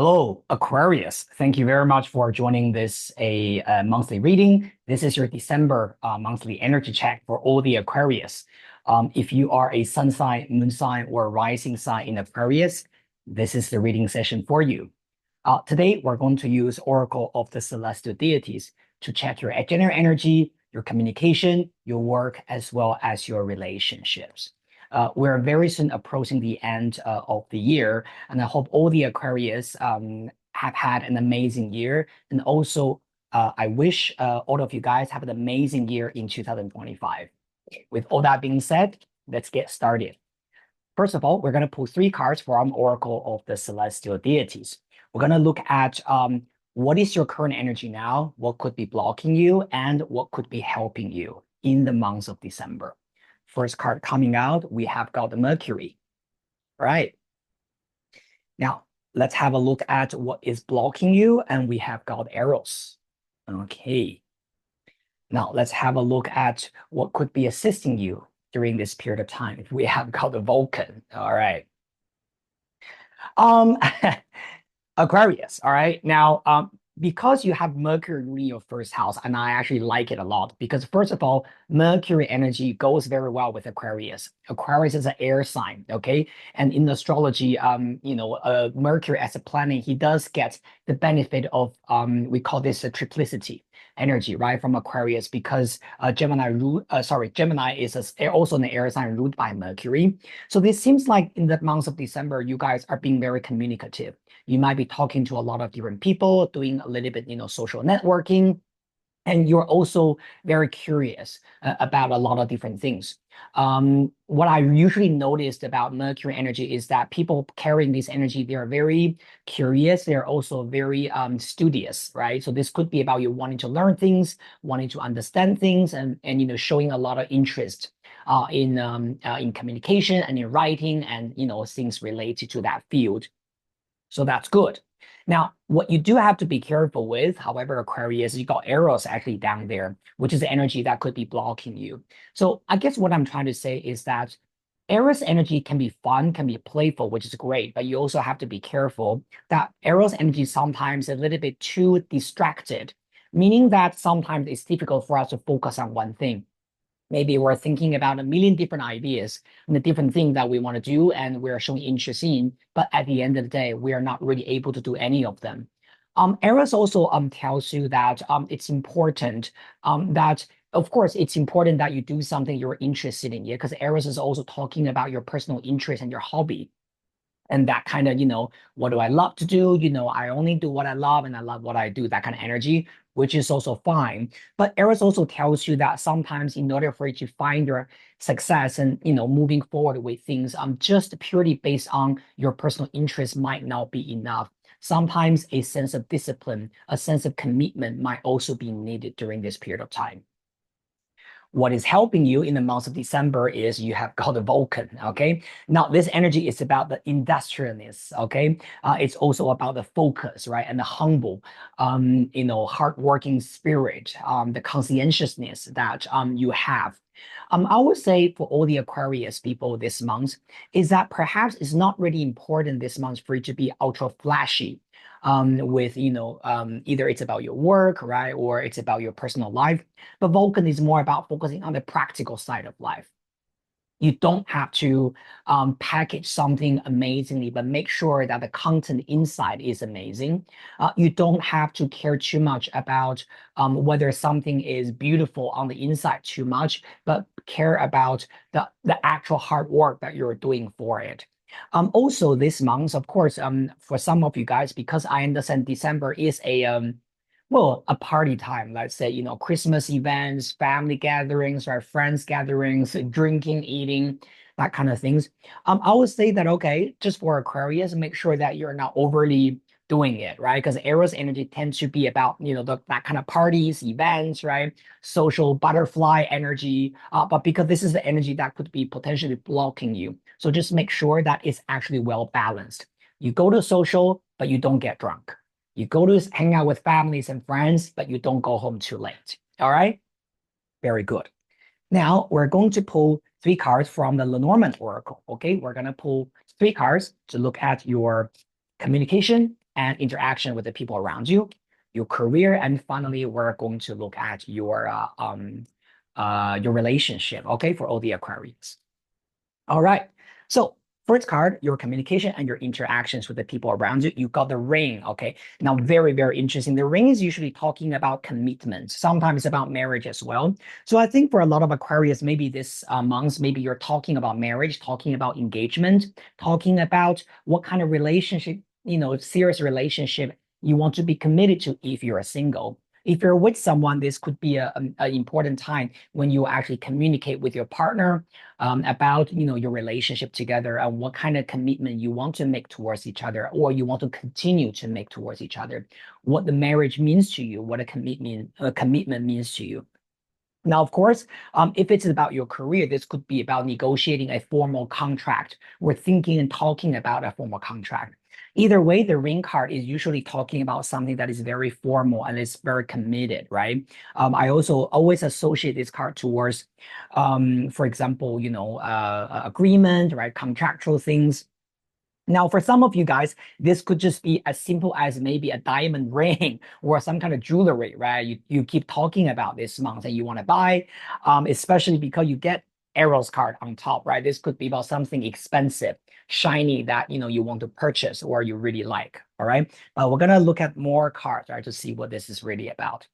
Hello, Aquarius. Thank you very much for joining this monthly reading. This is your December monthly energy check for all the Aquarius. If you are a sun sign, moon sign, or rising sign in Aquarius, this is the reading session for you. Today, we're going to use Oracle of the Celestial Deities to check your general energy, your communication, your work, as well as your relationships. We're very soon approaching the end of the year, and I hope all the Aquarius have had an amazing year. And also, I wish all of you guys have an amazing year in 2025. With all that being said, let's get started. First of all, we're going to pull three cards from Oracle of the Celestial Deities. We're going to look at what is your current energy now, what could be blocking you, and what could be helping you in the month of December. First card coming out, we have got the Mercury. All right. Now, let's have a look at what is blocking you, and we have got Eros. Okay. Now, let's have a look at what could be assisting you during this period of time. We have got the Vulcan. All right. Um, Aquarius. All right. Now, because you have Mercury in your first house, and I actually like it a lot because first of all, Mercury energy goes very well with Aquarius. Aquarius is an air sign, okay? And in astrology, Mercury as a planet, he does get the benefit of we call this a triplicity energy, right, from Aquarius because Gemini is also an air sign ruled by Mercury. So this seems like in the month of December, you guys are being very communicative. You might be talking to a lot of different people, doing a little bit, social networking, and you're also very curious about a lot of different things. What I usually noticed about Mercury energy is that people carrying this energy, they are very curious. They're also very studious, right? So this could be about you wanting to learn things, wanting to understand things, and showing a lot of interest in communication and in writing and things related to that field. So that's good. Now, what you do have to be careful with, however, Aquarius, you got Eros actually down there, which is the energy that could be blocking you. So I guess what I'm trying to say is that Eros energy can be fun, can be playful, which is great, but you also have to be careful that Eros energy sometimes a little bit too distracted, meaning that sometimes it's difficult for us to focus on one thing. Maybe we're thinking about a million different ideas and the different things that we want to do and we're showing interest in, but at the end of the day, we are not really able to do any of them. Eros also tells you that it's important that, of course, it's important that you do something you're interested in, yeah, because Eros is also talking about your personal interest and your hobby. And that kind of, what do I love to do? I only do what I love and I love what I do, that kind of energy, which is also fine. But Eros also tells you that sometimes in order for you to find your success and, moving forward with things, just purely based on your personal interest might not be enough. Sometimes a sense of discipline, a sense of commitment might also be needed during this period of time. What is helping you in the month of December is you have got the Vulcan, okay? Now, this energy is about the industriousness, okay? It's also about the focus, right? And the humble, hardworking spirit, the conscientiousness that you have. I would say for all the Aquarius people this month is that perhaps it's not really important this month for you to be ultra flashy with either it's about your work, right, or it's about your personal life. But Vulcan is more about focusing on the practical side of life. You don't have to package something amazingly, but make sure that the content inside is amazing. You don't have to care too much about whether something is beautiful on the inside too much, but care about the actual hard work that you're doing for it. Also this month, of course, for some of you guys, because I understand December is a party time, let's say, Christmas events, family gatherings, right, friends gatherings, drinking, eating, that kind of things. I would say that, okay, just for Aquarius, make sure that you're not overly doing it, right? Because Eros energy tends to be about, that kind of parties, events, right? Social butterfly energy. But because this is the energy that could be potentially blocking you. So just make sure that it's actually well balanced. You go to social, but you don't get drunk. You go to hang out with families and friends, but you don't go home too late. All right? Very good. Now we're going to pull three cards from the Lenormand Oracle. Okay, we're going to pull three cards to look at your communication, and interaction with the people around you, your career, and finally, we're going to look at your relationship, okay, for all the Aquarius. All right. So first card, your communication and your interactions with the people around you. You got the ring. Okay. Now, very, very interesting. The ring is usually talking about commitment, sometimes about marriage as well. So I think for a lot of Aquarius, maybe this month, maybe you're talking about marriage, talking about engagement, talking about what kind of relationship, serious relationship you want to be committed to if you're a single. If you're with someone, this could be an important time when you actually communicate with your partner about your relationship together and what kind of commitment you want to make towards each other, or you want to continue to make towards each other, what the marriage means to you, what a commitment means to you. Now, of course, if it's about your career, this could be about negotiating a formal contract. We're thinking and talking about a formal contract. Either way, the ring card is usually talking about something that is very formal and is very committed, right? I also always associate this card towards, for example, agreement, right? Contractual things. Now, for some of you guys, this could just be as simple as maybe a diamond ring or some kind of jewelry, right? You keep talking about this month and you want to buy, especially because you get Eros card on top, right? This could be about something expensive, shiny that you want to purchase or you really like. All right. But we're gonna look at more cards, right, to see what this is really about.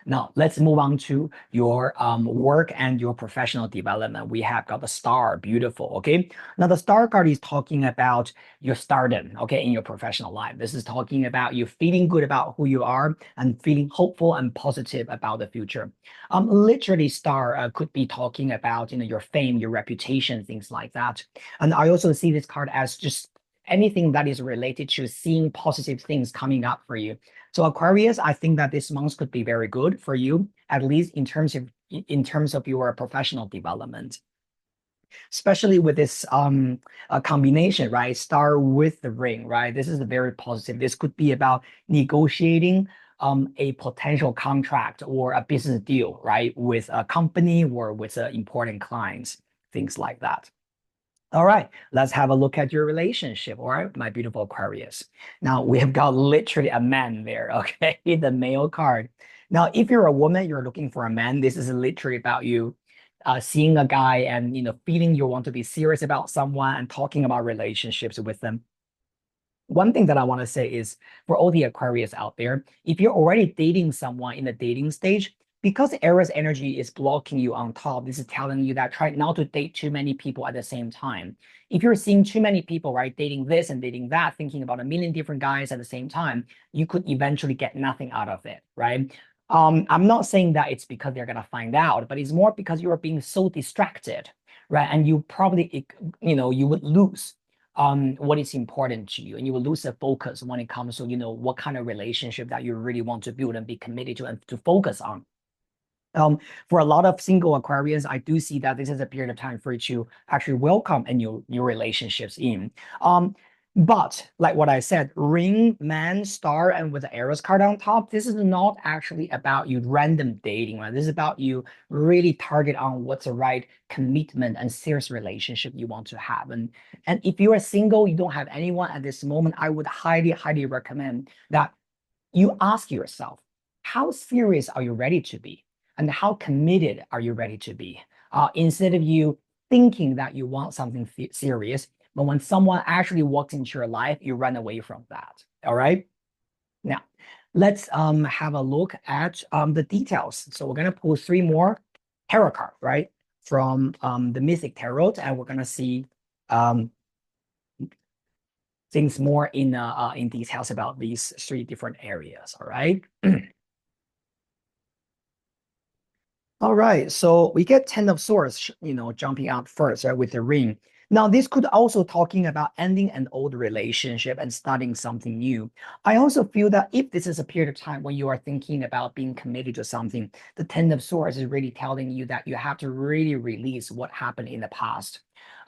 Now, let's move on to your work and your professional development. We have got the star, beautiful, okay? Now, the star card is talking about your stardom, okay, in your professional life. This is talking about you feeling good about who you are and feeling hopeful and positive about the future. Literally, star could be talking about, your fame, your reputation, things like that. And I also see this card as just anything that is related to seeing positive things coming up for you. So Aquarius, I think that this month could be very good for you, at least in terms of your professional development, especially with this combination, right? Star with the ring, right? This is very positive. This could be about negotiating a potential contract or a business deal, right, with a company or with important clients, things like that. All right, let's have a look at your relationship. All right, my beautiful Aquarius. Now we have got literally a man there, okay? The male card. Now, if you're a woman, you're looking for a man. This is literally about you seeing a guy and feeling you want to be serious about someone and talking about relationships with them. One thing that I want to say is for all the Aquarius out there, if you're already dating someone in the dating stage, because Aries energy is blocking you on top, this is telling you that try not to date too many people at the same time. If you're seeing too many people, right, dating this and dating that, thinking about a million different guys at the same time, you could eventually get nothing out of it, right? I'm not saying that it's because they're gonna find out, but it's more because you are being so distracted, right? And you probably, you would lose what is important to you, and you will lose the focus when it comes to what kind of relationship that you really want to build and be committed to and to focus on. For a lot of single Aquarians, I do see that this is a period of time for you to actually welcome a new relationships in. But like what I said, ring, man, star, and with the Eros card on top, this is not actually about you random dating, right? This is about you really target on what's the right commitment and serious relationship you want to have. And if you are single, you don't have anyone at this moment, I would highly, highly recommend that you ask yourself, how serious are you ready to be? And how committed are you ready to be? Instead of you thinking that you want something serious, but when someone actually walks into your life, you run away from that. All right. Now, let's have a look at the details. So we're gonna pull three more tarot cards, right, from the Mythic Tarot, and we're gonna see um, things more in details about these three different areas. All right. All right, so we get Ten of Swords, jumping out first, right, with the ring. Now, this could also talking about ending an old relationship and starting something new. I also feel that if this is a period of time when you are thinking about being committed to something, the Ten of Swords is really telling you that you have to really release what happened in the past.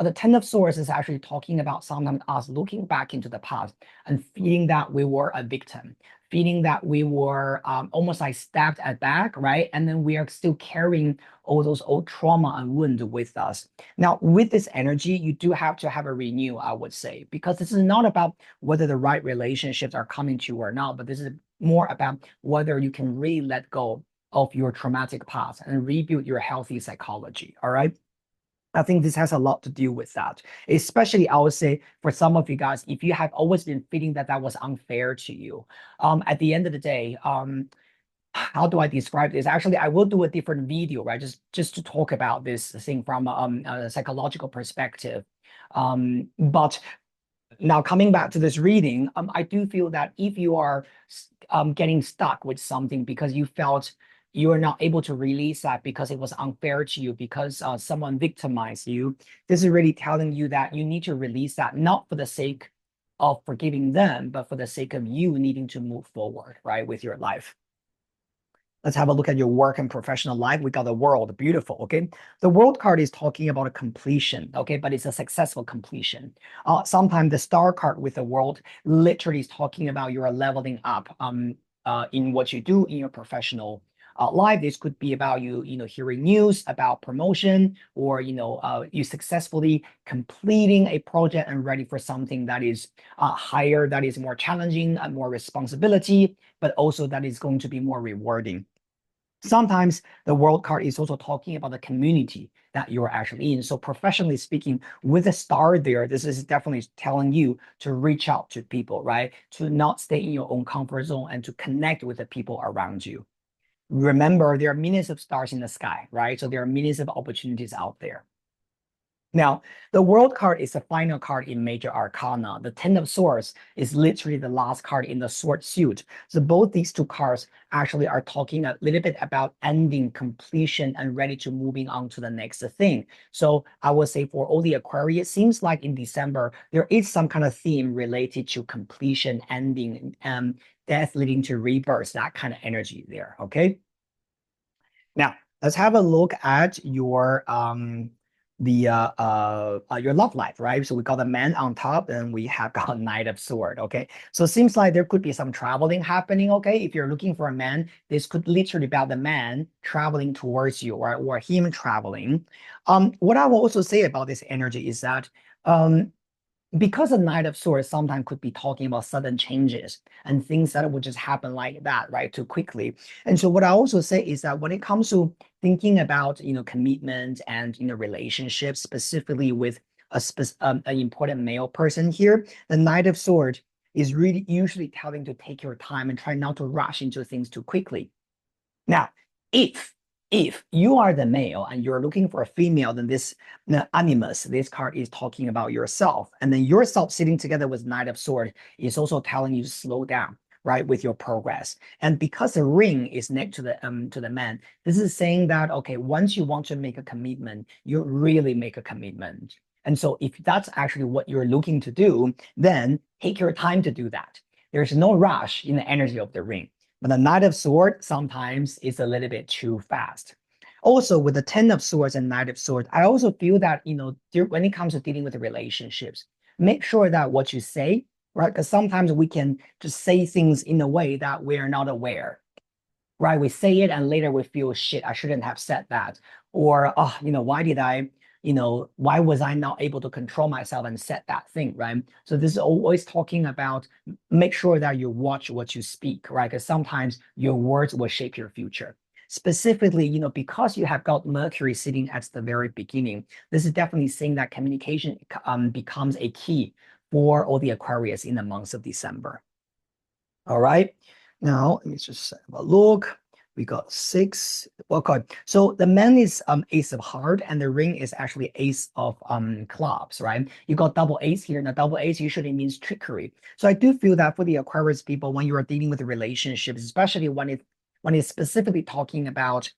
The Ten of Swords is actually talking about sometimes us looking back into the past and feeling that we were a victim, feeling that we were almost like stabbed at back, right? And then we are still carrying all those old trauma and wound with us. Now, with this energy, you do have to have a renew, I would say, because this is not about whether the right relationships are coming to you or not, but this is more about whether you can really let go of your traumatic past and rebuild your healthy psychology. All right. I think this has a lot to do with that. Especially, I would say, for some of you guys, if you have always been feeling that that was unfair to you, at the end of the day, how do I describe this? Actually, I will do a different video, right? Just to talk about this thing from a psychological perspective. But now, coming back to this reading, I do feel that if you are getting stuck with something because you felt you are not able to release that because it was unfair to you, because someone victimized you, this is really telling you that you need to release that, not for the sake of forgiving them, but for the sake of you needing to move forward, right, with your life. Let's have a look at your work and professional life. We got the world, beautiful, okay? The world card is talking about a completion, okay? But it's a successful completion. Sometimes the star card with the world literally is talking about you're leveling up in what you do in your professional life. This could be about hearing news about promotion, or, you successfully completing a project and ready for something that is higher, that is more challenging, and more responsibility, but also that is going to be more rewarding. Sometimes the world card is also talking about the community that you're actually in. So professionally speaking, with a star there, this is definitely telling you to reach out to people, right? To not stay in your own comfort zone and to connect with the people around you. Remember, there are millions of stars in the sky, right? So there are millions of opportunities out there. Now, the World card is the final card in Major Arcana. The Ten of Swords is literally the last card in the sword suit. So both these two cards actually are talking a little bit about ending, completion, and ready to moving on to the next thing. So I would say for all the Aquarius, seems like in December, there is some kind of theme related to completion, ending, death leading to rebirth, that kind of energy there, okay? Now, let's have a look at your love life, right? So we got the man on top, and we have got Knight of Sword. Okay, so it seems like there could be some traveling happening. Okay, if you're looking for a man, this could literally be about the man traveling towards you, or him traveling. What I will also say about this energy is that because a Knight of Swords sometimes could be talking about sudden changes and things that would just happen like that, right, too quickly. And so what I also say is that when it comes to thinking about, commitment and, relationships, specifically with an important male person here, the Knight of Swords is really usually telling to take your time and try not to rush into things too quickly. Now, if if you are the male and you're looking for a female, then this animus, this card is talking about yourself. And then yourself sitting together with Knight of Sword is also telling you to slow down, right, with your progress. And because the ring is next to the man, this is saying that, okay, once you want to make a commitment, you really make a commitment. And so if that's actually what you're looking to do, then take your time to do that. There's no rush in the energy of the ring. But the Knight of Swords sometimes is a little bit too fast. Also, with the Ten of Swords and Knight of Swords, I also feel that, when it comes to dealing with the relationships, make sure that what you say, right? Because sometimes we can just say things in a way that we're not aware, right? We say it and later we feel shit, I shouldn't have said that. Or, oh, why was I not able to control myself and said that thing, right? So this is always talking about make sure that you watch what you speak, right? Because sometimes your words will shape your future. Specifically, because you have got Mercury sitting at the very beginning, this is definitely saying that communication becomes a key for all the Aquarius in the months of December. All right. Now, let me just have a look. We got 6. Okay. So the man is ace of heart, and the ring is actually ace of clubs, right? You got double ace here. Now, double ace usually means trickery. So I do feel that for the Aquarius people, when you are dealing with relationships, especially when it's specifically talking about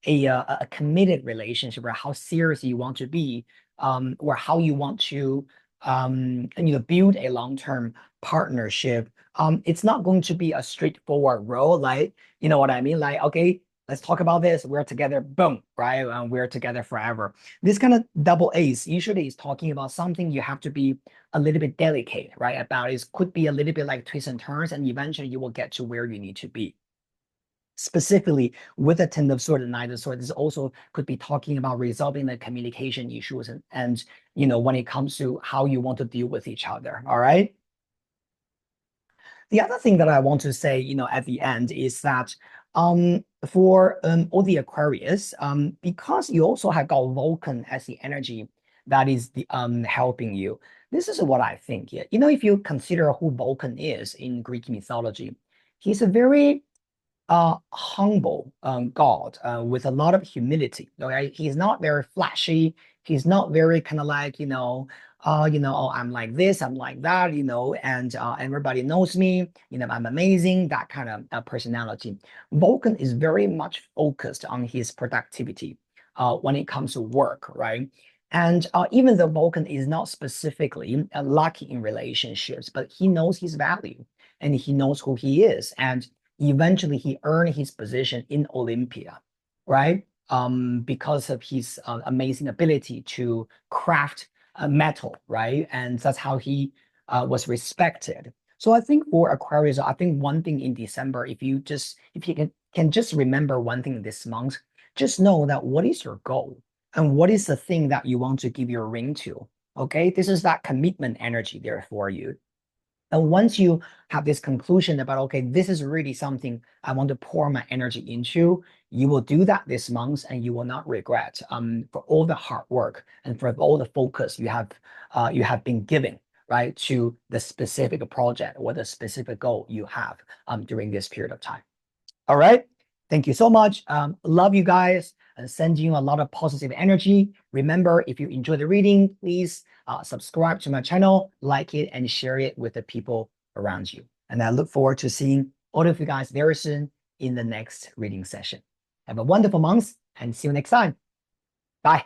a committed relationship, or how serious you want to be, or how you want to build a long-term partnership, it's not going to be a straightforward role. Like, you know what I mean? Like, okay, let's talk about this. We're together, boom, right? We're together forever. This kind of double ace usually is talking about something you have to be a little bit delicate, right? About it could be a little bit like twists and turns, and eventually you will get to where you need to be. Specifically with a Ten of Swords and Knight of Swords, this also could be talking about resolving the communication issues and when it comes to how you want to deal with each other. All right. The other thing that I want to say, at the end is that for all the Aquarius, because you also have got Vulcan as the energy that is the helping you. This is what I think. Yeah. If you consider who Vulcan is in Greek mythology, he's a very humble God with a lot of humility. Okay, he's not very flashy. He's not very kind of like oh, I'm like this, I'm like that, and everybody knows me. I'm amazing. That kind of personality. Vulcan is very much focused on his productivity when it comes to work, right? And even though Vulcan is not specifically lucky in relationships, but he knows his value and he knows who he is. And eventually he earned his position in Olympia, right? Because of his amazing ability to craft metal, right? And that's how he was respected. So I think for Aquarius, I think one thing in December, if you can just remember one thing this month, just know that what is your goal and what is the thing that you want to give your ring to. Okay, this is that commitment energy there for you. And once you have this conclusion about, okay, this is really something I want to pour my energy into, you will do that this month and you will not regret for all the hard work and for all the focus you have been giving, right, to the specific project or the specific goal you have during this period of time. All right. Thank you so much. Love you guys and sending you a lot of positive energy. Remember, if you enjoy the reading, please subscribe to my channel, like it, and share it with the people around you. And I look forward to seeing all of you guys very soon in the next reading session. Have a wonderful month and see you next time. Bye.